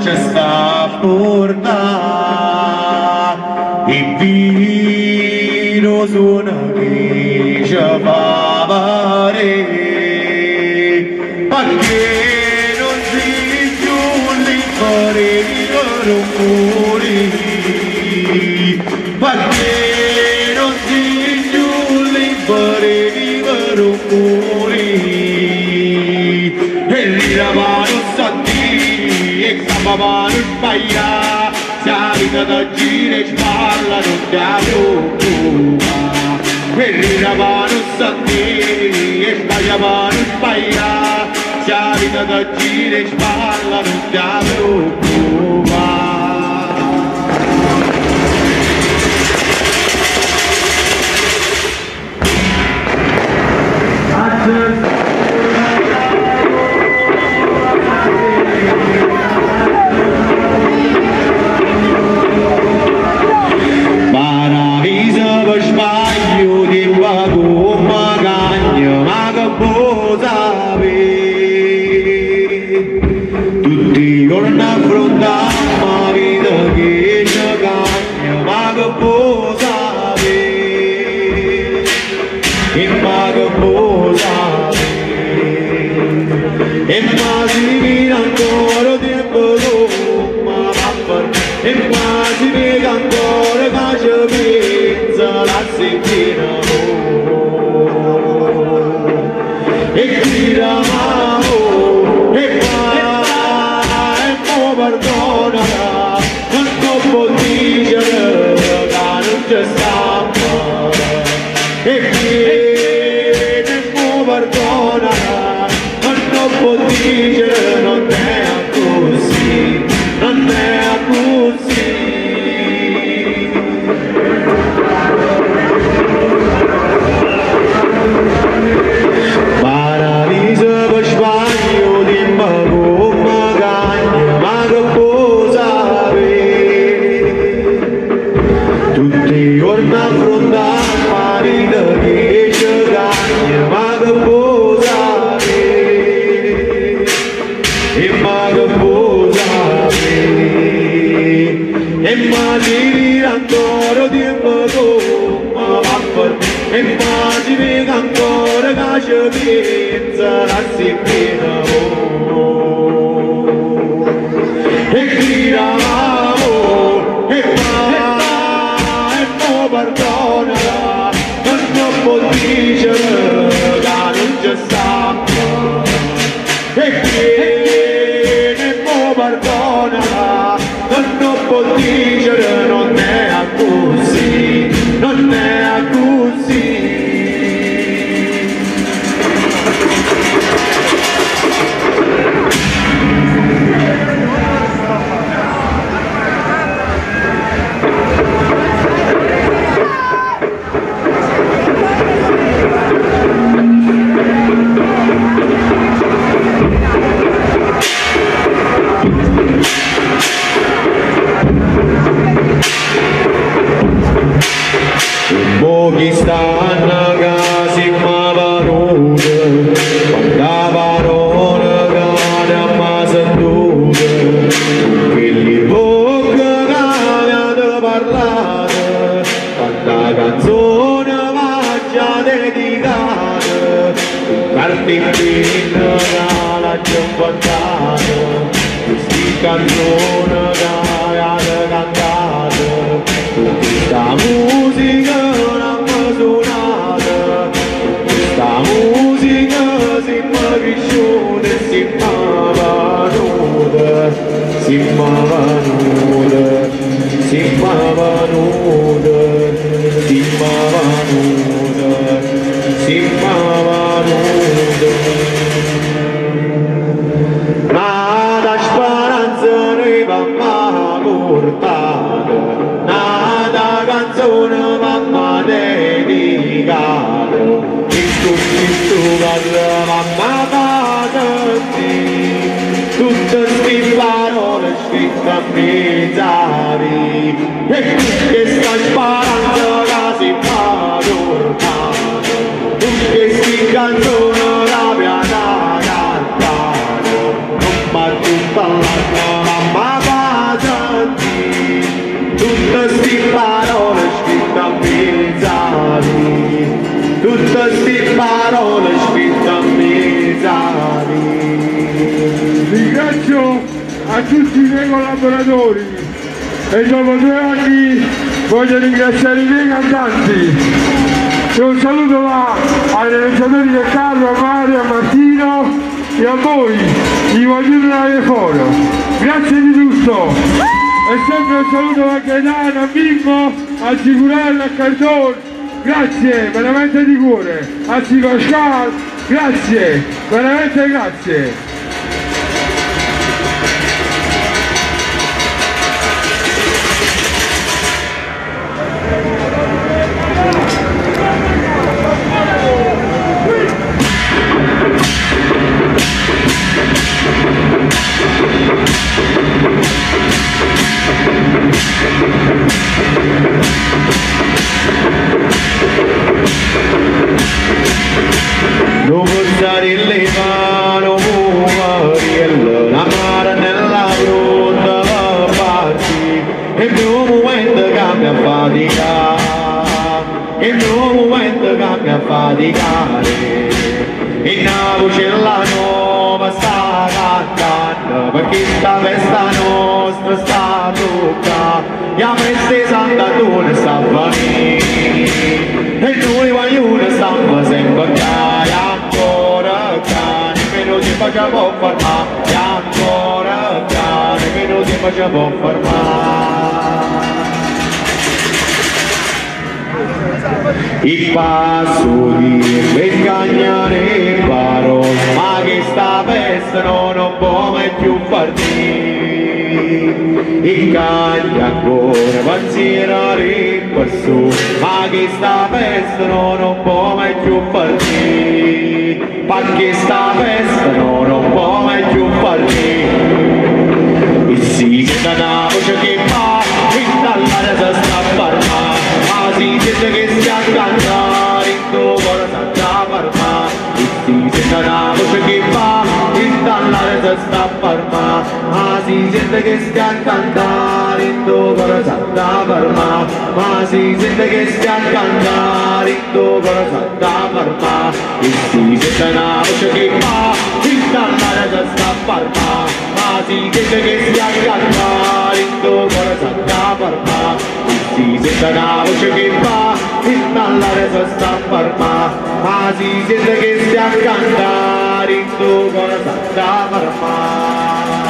ci sta a portare il vino su una che ci fa valere, perché non si più liberi rumori, perché non si più liberi rumori, e riravano satti e capavano sbaglia, se la vita da gira e spalla non ti preoccupa, e riravano satti e sbagliavano sbaglia, se la vita da gira e spalla non ti preoccupa. Tutti i giorni affrontiamo la vita che ci cambia, ma che può sapere, e ma che può sapere, e ma si vede ancora tempo dopo, e ma si vede ancora che ci pensa la settimana, e tira mano, perdona, non può dire che non ci sta male, e che può perdona, non può dire non è così, non è così. Paradiso per sbaglio di mago. Tutti i giorni affrontiamo la vita che ci cambia, ma che può sapere, e ma che può sapere, e ma si vede ancora tempo dopo, e ma si vede ancora che ci pensa la settimana, e gridavamo, e perdona, non può dire che non ci sta male, e che ne può perdona, non può dire non è così, non è così. Pochi stanno che si chiamavano, quanta parola che mi sentute, quelli pochi che avete parlato, quanta canzone mi già dedicata, carti in pinna che l'ha già cantato, questi canzoni che avete cantato, questa musica questa musica si mi piaciuta e si mi venuta, si mi venuta, si mi venuta, si mi venuta, si mi venuta. Nada speranza noi mamma portata, nada canzone mamma dedicata, tutto mamma pagati, tutte queste parole scritte a mezz'ari, e che sta sparando che si fa portata, tutte queste canzoni la mia cantata, non mi tutta la mamma a tutti i miei collaboratori e dopo 2 anni voglio ringraziare i miei cantanti. E un saluto va ai realizzatori del carro, a Mario, a Martino e a voi, i voglio dare foro. Grazie di tutto. E sempre un saluto a Gaetano, a Mimmo, a Sicurello, a Cardone. Grazie, veramente di cuore. A Pascal, grazie, veramente grazie. Non buttare il levano, Mariello, la mare nella brutta parti, e non momento cambia fatica, e non momento cambia faticare, e la voce la nuova sta cantando, perché sta festa nostra sta tocca, e a festa santa tu ne sta venire, e noi vogliamo stare sempre ancora cane, meno si facciamo fermare, e ancora cane, meno si facciamo fermare. Il passo di Beccagnare paro, ma che sta festa non può mai più partire. Il caglia ancora pazzirare quassù, ma che sta festa non può mai più partire. Perché sta festa non può mai più partire. E si sente una voce che fa, e dall'aria si sta fermando, ma si sente che si accanta, in tuo cuore si sta fermando. E si sente una voce che fa, e dall'aria si sta fermando, ma si sente che si accanta, in tuo cuore si sta fermando. Ma si sente che si accanta, in tuo cuore si sta fermando. E si sente una voce che fa, e dall'aria si sta fermando, ma si sente che si accanta, in tuo cuore si sta fermando. Si sente una voce che fa, e dall'aria si sta fermando, ma si sente che si accanta, in tuo cuore si sta fermando.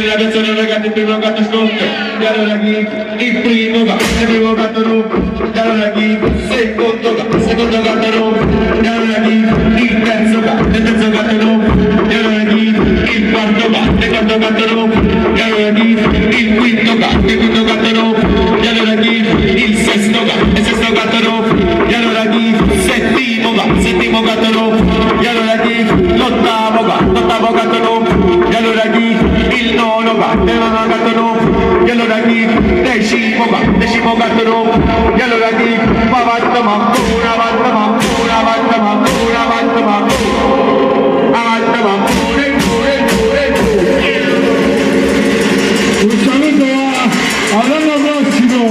La canzone regata il primo gatto sconto, e allora chi? Il primo gatto no, e allora chi? Il secondo gatto no, e allora chi? Il terzo gatto no, e allora chi? Il quarto gatto no, e allora chi? Il quinto gatto no, e allora chi? Il sesto gatto no, e allora chi? Il settimo gatto no, e allora chi? L'ottavo gatto no, e allora chi? Il nono gatto no, e allora chi? Decimo gatto no, e allora chi? Avanti mampura, Un saluto all'anno prossimo,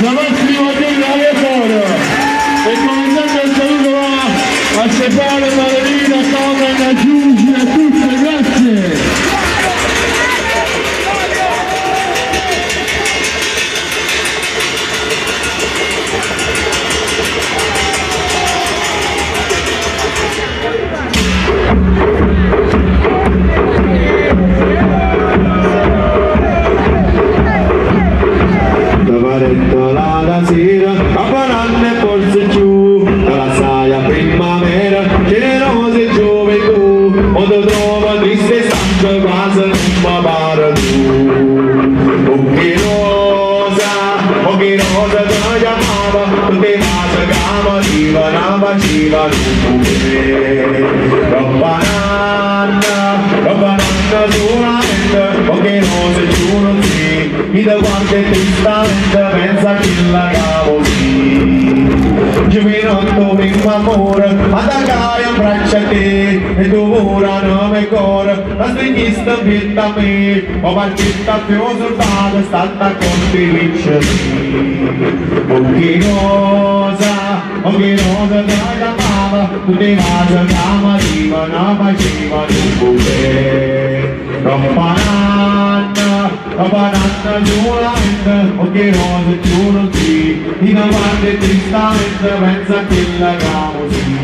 la prossima giornata alle foro. E come sempre un saluto va a Stefano, Malerina, Carmen, Giugi, a tutti, grazie. La sera, capananne forse giù, dalla saia primavera, generose gioventù, quando trova triste stanca casa non mi pare tu. Oh che rosa ti chiamava, tutte case cama, divanava, Robba nanna solamente, oh che rose giù non si, mi da guarda tristamente pensa che la così ci vedo in amore ma da caia in braccia a te e tu ora non mi cuore la stringista fitta a me o partita più soldato stata con te vince o che cosa dai da mamma tu ti vas a cama diva non faceva un buffet Rompananna giuramente o che cosa giuro sì in avanti tristamente pensa che la camo sì